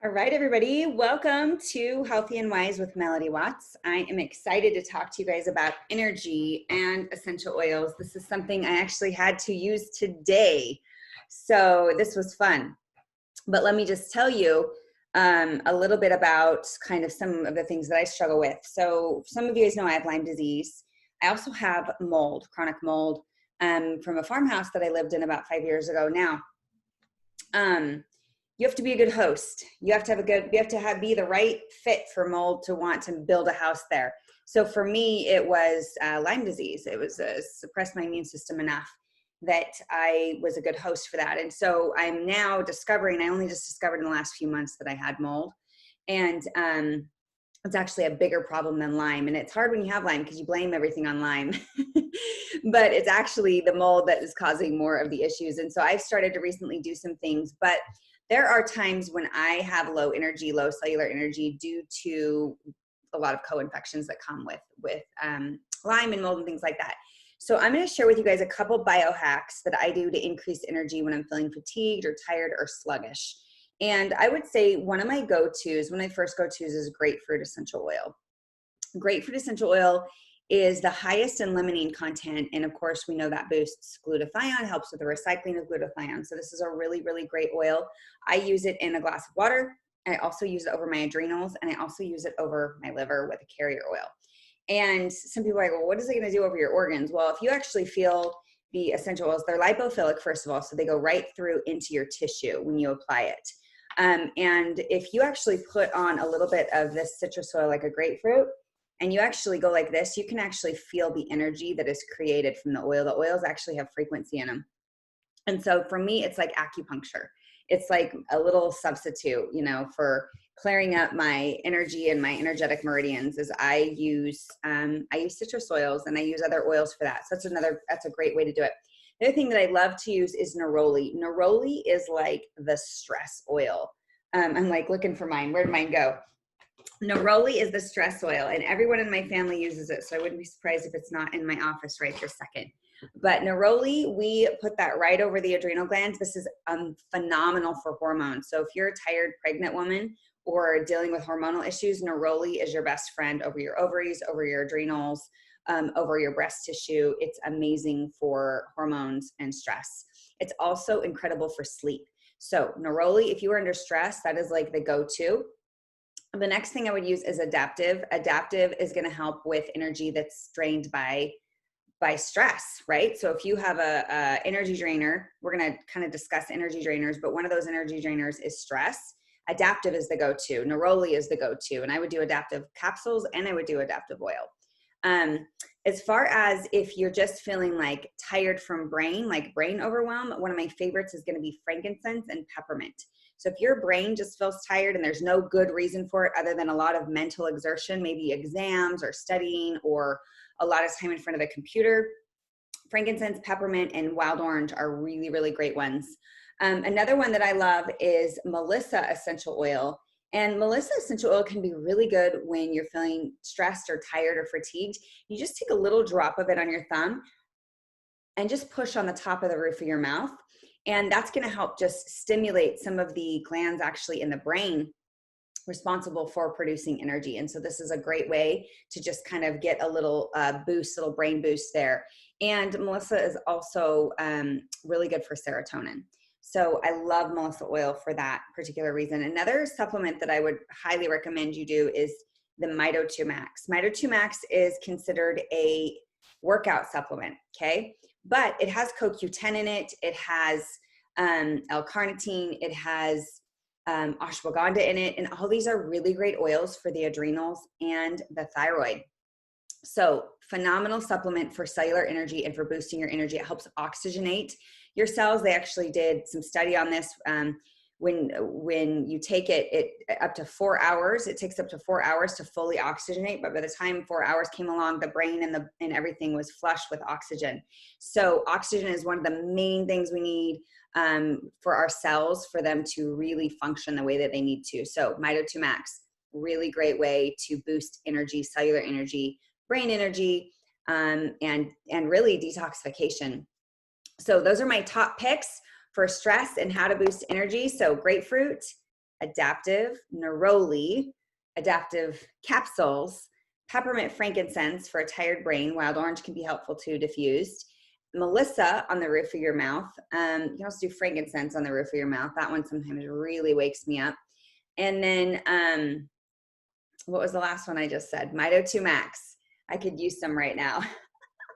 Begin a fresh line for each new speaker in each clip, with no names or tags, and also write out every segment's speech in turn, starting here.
All right, everybody, welcome to Healthy and Wise with Melody Watts. I am excited to talk to you guys about energy and essential oils. This is something I actually had to use today, so this was fun. But let me just tell you a little bit about kind of some of the things that I struggle with. So some of you guys know I have Lyme disease. I also have mold, chronic mold, from a farmhouse that I lived in about 5 years ago now. You have to be a good host. You have to be the right fit for mold to want to build a house there. So for me, it was Lyme disease. It was suppressed my immune system enough that I was a good host for that. And so I'm now discovering, I only just discovered in the last few months that I had mold. And it's actually a bigger problem than Lyme. And it's hard when you have Lyme because you blame everything on Lyme. But it's actually the mold that is causing more of the issues. And so I've started to recently do some things, but there are times when I have low cellular energy due to a lot of co-infections that come with Lyme and mold and things like that. So I'm going to share with you guys a couple biohacks that I do to increase energy when I'm feeling fatigued or tired or sluggish. And I would say one of my go-tos, one of my first go-tos is grapefruit essential oil. Grapefruit essential oil is the highest in limonene content. And of course, we know that boosts glutathione, helps with the recycling of glutathione. So this is a really, really great oil. I use it in a glass of water. I also use it over my adrenals, and I also use it over my liver with a carrier oil. And some people are like, well, what is it going to do over your organs? Well, if you actually feel the essential oils, they're lipophilic, first of all, so they go right through into your tissue when you apply it. And if you actually put on a little bit of this citrus oil, like a grapefruit, and you actually go like this, you can actually feel the energy that is created from the oil. The oils actually have frequency in them. And so for me, it's like acupuncture. It's like a little substitute, for clearing up my energy and my energetic meridians. Is I use citrus oils, and I use other oils for that. So that's a great way to do it. The other thing that I love to use is Neroli. Neroli is like the stress oil. I'm like looking for mine. Where did mine go? Neroli is the stress oil, and everyone in my family uses it, so I wouldn't be surprised if it's not in my office right this second. But Neroli, we put that right over the adrenal glands. This is phenomenal for hormones. So if you're a tired pregnant woman or dealing with hormonal issues, Neroli is your best friend over your ovaries, over your adrenals, over your breast tissue. It's amazing for hormones and stress. It's also incredible for sleep. So Neroli, if you are under stress, that is like the go-to. The next thing I would use is Adaptive. Adaptive is going to help with energy that's drained by stress, right? So if you have a energy drainer, we're going to kind of discuss energy drainers, but one of those energy drainers is stress. Adaptive is the go-to. Neroli is the go-to. And I would do Adaptive capsules, and I would do Adaptive oil. As far as if you're just feeling like tired from like brain overwhelm, one of my favorites is going to be frankincense and peppermint. So if your brain just feels tired and there's no good reason for it other than a lot of mental exertion, maybe exams or studying or a lot of time in front of the computer, frankincense, peppermint, and wild orange are really, really great ones. Another one that I love is Melissa essential oil. And Melissa essential oil can be really good when you're feeling stressed or tired or fatigued. You just take a little drop of it on your thumb and just push on the top of the roof of your mouth. And that's going to help just stimulate some of the glands actually in the brain responsible for producing energy. And so this is a great way to just kind of get a little little brain boost there. And Melissa is also really good for serotonin. So I love Melissa oil for that particular reason. Another supplement that I would highly recommend you do is the Mito 2 Max. Mito 2 Max is considered a workout supplement, okay? But it has CoQ10 in it. It has L-carnitine. It has ashwagandha in it. And all these are really great oils for the adrenals and the thyroid. So phenomenal supplement for cellular energy and for boosting your energy. It helps oxygenate your cells. They actually did some study on this. When you take it up to 4 hours, it takes up to 4 hours to fully oxygenate. But by the time 4 hours came along, the brain and everything was flush with oxygen. So oxygen is one of the main things we need for our cells, for them to really function the way that they need to. So Mito 2 Max, really great way to boost energy, cellular energy, brain energy, and really detoxification. So those are my top picks for stress and how to boost energy. So grapefruit, adaptive, neroli, adaptive capsules, peppermint frankincense for a tired brain. Wild orange can be helpful too, diffused. Melissa on the roof of your mouth. You can also do frankincense on the roof of your mouth. That one sometimes really wakes me up. And then what was the last one I just said? Mito 2 Max. I could use some right now.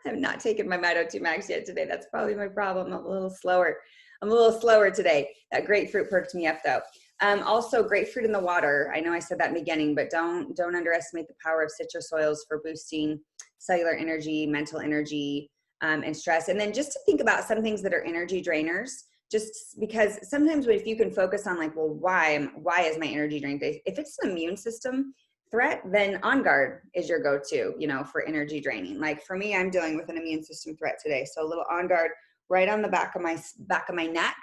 I've not taken my Mito 2 Max yet today. That's probably my problem. I'm a little slower today. That grapefruit perked me up though. Also grapefruit in the water. I know I said that in the beginning, but don't underestimate the power of citrus oils for boosting cellular energy, mental energy, and stress. And then just to think about some things that are energy drainers, just because sometimes if you can focus on like, well, why is my energy drained? If it's an immune system threat, then On Guard is your go-to, for energy draining. Like for me, I'm dealing with an immune system threat today. So a little On Guard right on the back of my neck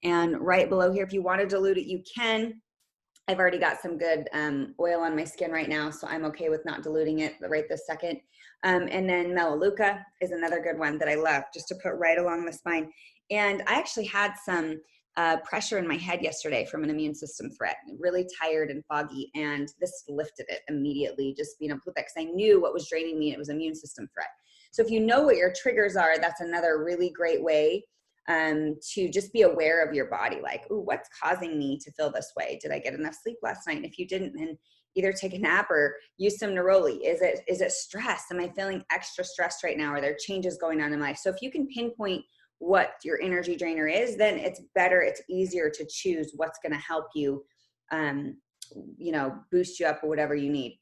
and right below here. If you want to dilute it, you can. I've already got some good oil on my skin right now, so I'm okay with not diluting it right this second. And then Melaleuca is another good one that I love, just to put right along the spine. And I actually had some pressure in my head yesterday from an immune system threat, really tired and foggy, and this lifted it immediately, just being able to put that, because I knew what was draining me, and it was immune system threat. So if you know what your triggers are, that's another really great way to just be aware of your body. Like, ooh, what's causing me to feel this way? Did I get enough sleep last night? And if you didn't, then either take a nap or use some Neroli. Is it stress? Am I feeling extra stressed right now? Are there changes going on in life? So if you can pinpoint what your energy drainer is, then it's easier to choose what's going to help you, boost you up or whatever you need.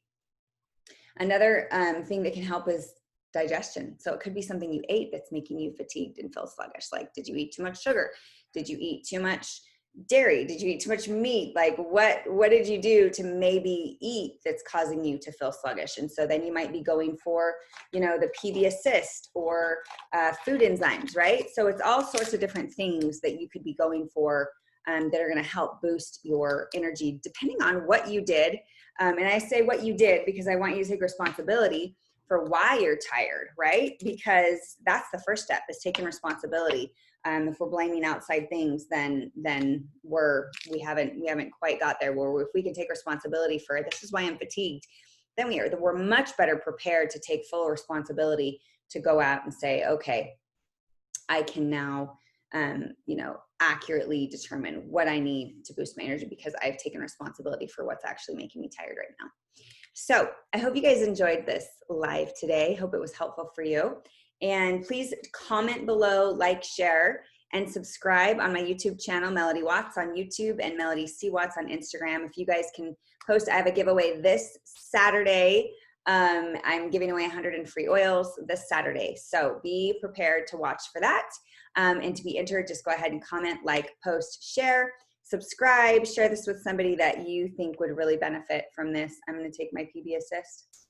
Another thing that can help is digestion. So it could be something you ate that's making you fatigued and feel sluggish. Like, did you eat too much sugar? Did you eat too much dairy? Did you eat too much meat? Like what did you do to maybe eat that's causing you to feel sluggish? And so then you might be going for, the PB assist or food enzymes, right? So it's all sorts of different things that you could be going for that are going to help boost your energy depending on what you did. And I say what you did because I want you to take responsibility for why you're tired, right? Because that's the first step, is taking responsibility. If we're blaming outside things, then we haven't quite got there. Where if we can take responsibility for, this is why I'm fatigued, then we're much better prepared to take full responsibility to go out and say, okay, I can now accurately determine what I need to boost my energy because I've taken responsibility for what's actually making me tired right now. So I hope you guys enjoyed this live today. Hope it was helpful for you. And please comment below, like, share, and subscribe on my YouTube channel, Melody Watts on YouTube and Melody C. Watts on Instagram. If you guys can post, I have a giveaway this Saturday. I'm giving away 100 free oils this Saturday. So be prepared to watch for that. And to be entered, just go ahead and comment, like, post, share, subscribe, share this with somebody that you think would really benefit from this. I'm going to take my PB assist.